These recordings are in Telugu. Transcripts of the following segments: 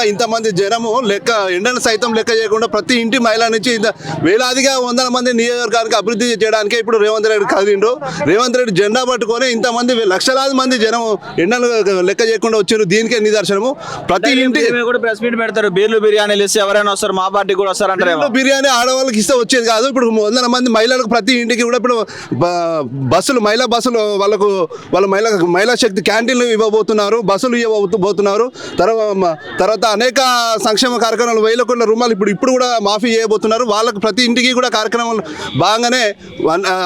ఇంతమంది జనము లెక్క ఎండను సైతం లెక్క చేయకుండా ప్రతి ఇంటి మహిళ నుంచి వేలాదిగా వందల మంది నియోజకవర్గానికి అభివృద్ధి చేయడానికి ఇప్పుడు రేవంత్ రెడ్డి కదిలిండు. రేవంత్ రెడ్డి జెండా పట్టుకొని ఇంతమంది లక్షలాది మంది జనం ఎండలు లెక్క చేయకుండా వచ్చారు. దీనికే నిదర్శనము. ప్రతి ఇంటి కూడా ప్రెస్ మీట్ పెడతారు, బీర్లు బిర్యానీలు ఇస్తే ఎవరైనా వస్తారు, మా పార్టీ కూడా వస్తారంటారు. బిర్యానీ ఆడవాళ్ళకి ఇస్తే వచ్చేది కాదు. ఇప్పుడు వందల మంది మహిళలకు ప్రతి ఇంటికి కూడా ఇప్పుడు బస్సులు మహిళా బస్సులు వాళ్ళ మహిళా శక్తి క్యాంటీన్లు ఇవ్వబోతున్నారు, బస్సులు ఇవ్వబోతున్నారు. తర్వాత అనేక సంక్షేమ కార్యక్రమాలు 1,000 కోట్ల రూపాయలు ఇప్పుడు కూడా మాఫీ చేయబోతున్నారు. వాళ్ళకి ప్రతి ఇంటికి కూడా కార్యక్రమాలు బాగానే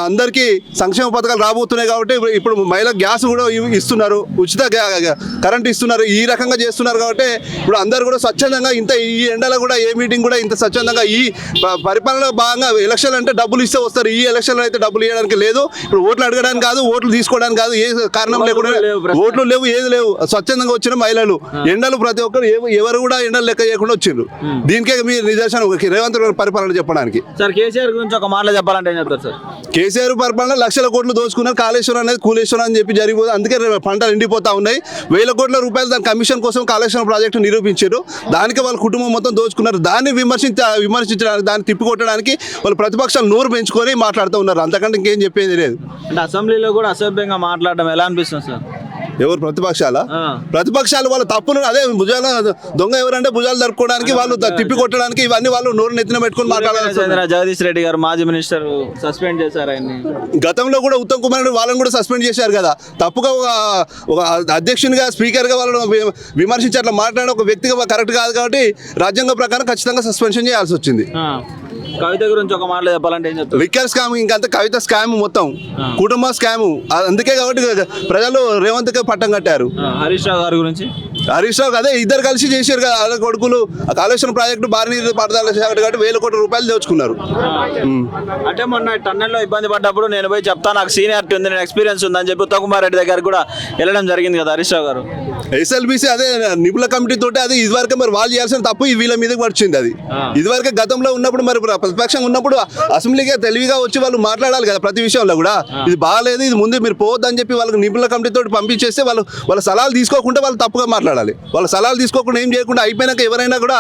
అందరికీ సంక్షేమ పథకాలు రాబోతున్నాయి. కాబట్టి ఇప్పుడు మహిళా గ్యాస్ కూడా ఇస్తున్నారు, ఉచిత కరెంట్ ఇస్తున్నారు. ఈ రకంగా చేస్తున్నారు కాబట్టి ఇప్పుడు అందరు కూడా స్వచ్ఛందంగా ఈ ఎండలో కూడా ఏ మీటింగ్ కూడా ఇంత స్వచ్ఛందంగా ఈ పరిపాలనలో భాగంగా ఎలక్షన్ అంటే డబ్బులు ఇస్తే వస్తారు. ఈ ఎలక్షన్లో అయితే డబ్బులు ఇవ్వడానికి లేదు. ఇప్పుడు ఓట్లు అడగడానికి కాదు, ఓట్లు తీసుకోవడానికి కాదు, ఏ కారణం లేకుండా ఓట్లు లేవు, ఏది లేవు. స్వచ్ఛందంగా వచ్చిన మహిళలు ఎండలు ప్రతి ఒక్కరు ఎవరు కూడా ఎండలు లెక్క చేయకుండా వచ్చిండ్రు. దీనికే మీ నిదర్శనం రేవంత్ రెడ్డి పరిపాలన చెప్పడానికి. సార్ కేసీఆర్ గురించి ఒక మాటలో చెప్పాలంటే ఏం చెప్తారు సార్? కేసీఆర్ పరిపాలన లక్షల కోట్లు దోచుకున్నారు. కాళేశ్వరం అనేది కూలేశ్వరం అని చెప్పి జరిగిపోతుంది. అందుకే పంటలు ఎండిపోతా ఉన్నాయి. 1,000 కోట్ల రూపాయలు దాని కమిషన్ కోసం కాళేశ్వరం ప్రాజెక్టు నిరూపించారు. దానికి వాళ్ళ కుటుంబం మొత్తం దోచుకున్నారు. దాన్ని విమర్శించడానికి, దాన్ని తిప్పికొట్టడానికి వాళ్ళు ప్రతిపక్షాలు నోరు పెంచుకొని మాట్లాడుతూ ఉన్నారు. అంతకంటే ఇంకేం చెప్పేది లేదు. అంటే అసెంబ్లీలో కూడా అసభ్యంగా మాట్లాడడం ఎలా అనిపిస్తుంది సార్? ఎవరు ప్రతిపక్షాలు వాళ్ళ తప్పును అదే భుజాల దొంగ ఎవరంటే భుజాలు జరుపుకోవడానికి వాళ్ళు తిప్పి కొట్టడానికి ఇవన్నీ వాళ్ళు నోరు నెత్తిన పెట్టుకుని మాట్లాడాలి. జగదీష్ రెడ్డి గారు మాజీ మినిస్టర్ సస్పెండ్ చేశారు ఆయన్ని. గతంలో కూడా ఉత్తమ్ కుమార్ రెడ్డి వాళ్ళని కూడా సస్పెండ్ చేశారు కదా. తప్పుగా ఒక అధ్యక్షునిగా స్పీకర్గా వాళ్ళను విమర్శించి అట్లా మాట్లాడే ఒక వ్యక్తిగా కరెక్ట్ కాదు. కాబట్టి రాజ్యాంగ ప్రకారం ఖచ్చితంగా సస్పెన్షన్ చేయాల్సి వచ్చింది. కవిత గురించి ఒక మాటలో చెప్పాలంటే ఏం చెప్తారు? లిక్కర్ స్కామ్ ఇంకంత కవిత స్కామ్ మొత్తం కుటుంబ స్కామ్. అందుకే కాబట్టి ప్రజలు రేవంత్ పట్టం కట్టారు. హరీష్ రావు గారి గురించి? హరీష్ రావు అదే ఇద్దరు కలిసి చేశారు కదా. వాళ్ళ కొడుకులు కాళేశ్వరం ప్రాజెక్టు భారీ నీరు పారుదల శాఖ కాబట్టి 1,000 కోట్ల రూపాయలు దోచుకున్నారు. అంటే మొన్న టన్నెల్లో ఇబ్బంది పడ్డప్పుడు నేను పోయి చెప్తాను, నాకు సీనియారిటీ ఉంది, నేను ఎక్స్పీరియన్స్ ఉందని చెప్పి ఉత్తమ్ కుమార్ రెడ్డి దగ్గర కూడా వెళ్ళడం జరిగింది కదా హరీష్ రావు గారు. ఎస్ఎల్బిసి అదే నిపుణుల కమిటీ తోటి అది ఇదివరకే మరి వాళ్ళు చేయాల్సిన తప్పు వీళ్ళ మీదకి వచ్చింది. అది ఇదివరకే గతంలో ఉన్నప్పుడు మరి ప్రతిపక్షంగా ఉన్నప్పుడు అసెంబ్లీగా తెలివిగా వచ్చి వాళ్ళు మాట్లాడాలి కదా ప్రతి విషయంలో కూడా. ఇది బాగాలేదు, ఇది ముందు మీరు పోవద్దని చెప్పి వాళ్ళకి నిపుణుల కమిటీ తోటి పంపించేస్తే వాళ్ళ సలహాలు తీసుకోకుండా వాళ్ళు తప్పుగా మాట్లాడాలి. వాళ్ళ సలహాలు తీసుకోకుండా ఏం చేయకుండా అయిపోయినాక ఎవరైనా కూడా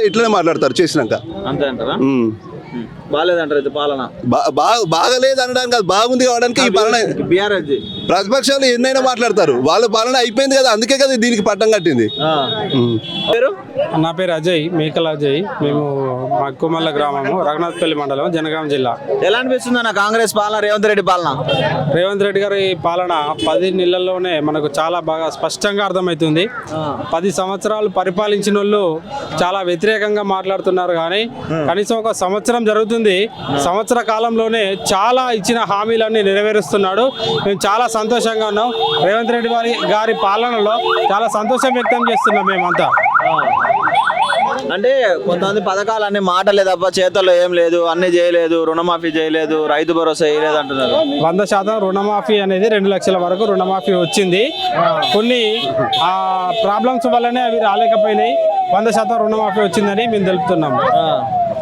ఇట్లనే మాట్లాడతారు చేసినాక. అంతే అంటారా? బాగాలేదంటారు పాలన. బాగలేదు అనడానికి కాదు, బాగుంది కావడానికి ఈ పాలన. ప్రతిపక్షాలు ఎన్నైనా మాట్లాడతారు, వాళ్ళ పాలన అయిపోయింది కదా. అందుకే కదా దీనికి పట్టం కట్టింది. నా పేరు అజయ్, మేకల అజయ్. మేము మక్కుమల్ల గ్రామము, రఘునాథపల్లి మండలం, జనగాం జిల్లా. ఎలా అనిపిస్తుంది అన్న కాంగ్రెస్ పాలన, రేవంత్ రెడ్డి పాలన? రేవంత్ రెడ్డి గారి పాలన 10 నెలల్లోనే మనకు చాలా బాగా స్పష్టంగా అర్థమవుతుంది. 10 సంవత్సరాలు పరిపాలించిన వాళ్ళు చాలా వ్యతిరేకంగా మాట్లాడుతున్నారు. కానీ కనీసం ఒక సంవత్సరం జరుగుతుంది, సంవత్సర కాలంలోనే చాలా ఇచ్చిన హామీలన్నీ నెరవేరుస్తున్నాడు. మేము చాలా సంతోషంగా ఉన్నాం. రేవంత్ రెడ్డి గారి పాలనలో చాలా సంతోషం వ్యక్తం చేస్తున్నాం మేమంతా. అంటే కొంతమంది పథకాలు అన్ని మాటలే తప్ప చేతల్లో ఏం లేదు, అన్ని చేయలేదు, రుణమాఫీ చేయలేదు, రైతు భరోసా చేయలేదు అంటున్నారు. 100% రుణమాఫీ అనేది 2 లక్షల వరకు రుణమాఫీ వచ్చింది. కొన్ని ప్రాబ్లమ్స్ వల్లనే అవి రాలేకపోయినాయి. 100% రుణమాఫీ వచ్చిందని మేము తెలుపుతున్నాము.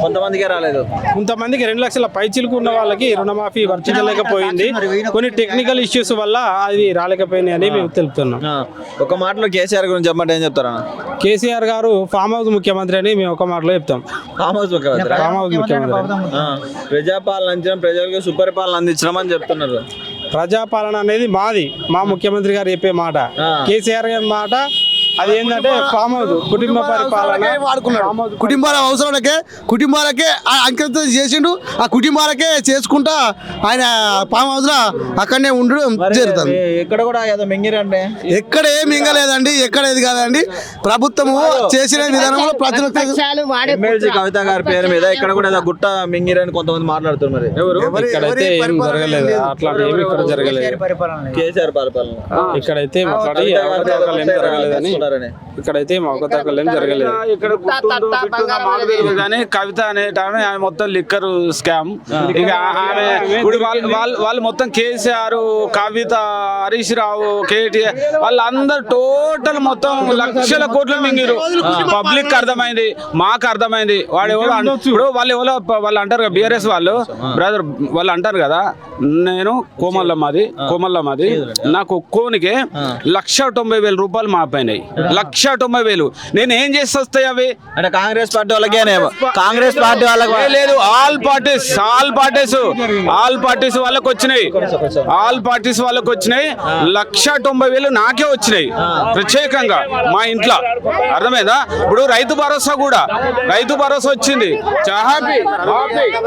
కొంతమందికే రాలేదు. కొంతమందికి 2 లక్షల పైచిలకు ఉన్న వాళ్ళకి రుణమాఫీ వర్తించలేకపోయింది. కొన్ని టెక్నికల్ ఇష్యూస్ వల్ల అది రాలేకపోయినాయి అని మేము తెలుపుతున్నాం. ఒక మాటలో కేసీఆర్ గురించి చెప్పమంటే ఏం చెప్తారా? కేసీఆర్ గారు ఫామ్ హౌస్ ముఖ్యమంత్రి అని మేము ఒక మాటలో చెప్తాం. ఫామ్ హౌస్ ముఖ్యమంత్రి. ప్రజాపాలన అందించడం, ప్రజలకు సుపరిపాలన అందించడం అని చెప్తున్నారు. ప్రజాపాలన అనేది మాది, మా ముఖ్యమంత్రి గారు చెప్పే మాట. కేసీఆర్ గారి మాట అది ఏంటంటే ఫామ్ హౌస్ కుటుంబ పరిపాలన వాడుకున్నాడు. కుటుంబాలకే అంకితం చేసిండు. ఆ కుటుంబాలకే చేసుకుంటా ఆయన ఫామ్ హౌస్ లో అక్కడనే ఉండడం జరుగుతుంది. ఎక్కడ కూడా ఏదో మింగిరండి, ఎక్కడ ఏం మింగలేదండి, ఎక్కడ ఏది కాదండి. ప్రభుత్వము చేసిన విధానంలో ప్రజలకు కవిత గారి పేరు మీద ఇక్కడ కూడా ఏదో గుట్ట మింగిరని కొంతమంది మాట్లాడుతున్నారు. మరి ఎవరు? ఇక్కడైతే ఏం జరగలేదు, అట్లాంటి ఏమి ఇక్కడ జరగలేదు. కేసీఆర్ పరిపాలన ఇక్కడైతే మాట్లాడి ఏం జరగలేదని, ఇక్కడైతే అవకతవకలు ఏం జరగలేదు. ఇక్కడ కానీ కవిత అనేటామె ఆమె మొత్తం లిక్కర్ స్కామ్. ఇక ఆమె వాళ్ళు మొత్తం కేసీఆర్, కవిత, హరీష్ రావు, కేటీఆర్ వాళ్ళందరూ టోటల్ మొత్తం లక్షల కోట్లు మింగిరు. పబ్లిక్ అర్థమైంది, మాకు అర్థమైంది. వాడు ఎవరో ఇప్పుడు వాళ్ళు అంటారు కదా బీఆర్ఎస్ వాళ్ళు, బ్రదర్ వాళ్ళు అంటారు కదా, నేను కోమల్ల మాది నాకు ఒక్కోనికి 1,90,000 రూపాయలు మాపోయినాయి. 1,90,000. నేను ఏం చేసి వస్తాయి అవి? అంటే కాంగ్రెస్ పార్టీ వాళ్ళకేనే, కాంగ్రెస్ పార్టీ వాళ్ళకి లేదు, ఆల్ పార్టీస్ వాళ్ళకి వచ్చినాయి. 1,90,000 నాకే వచ్చినాయి ప్రత్యేకంగా మా ఇంట్లో. అర్థమైందా? ఇప్పుడు రైతు భరోసా వచ్చింది.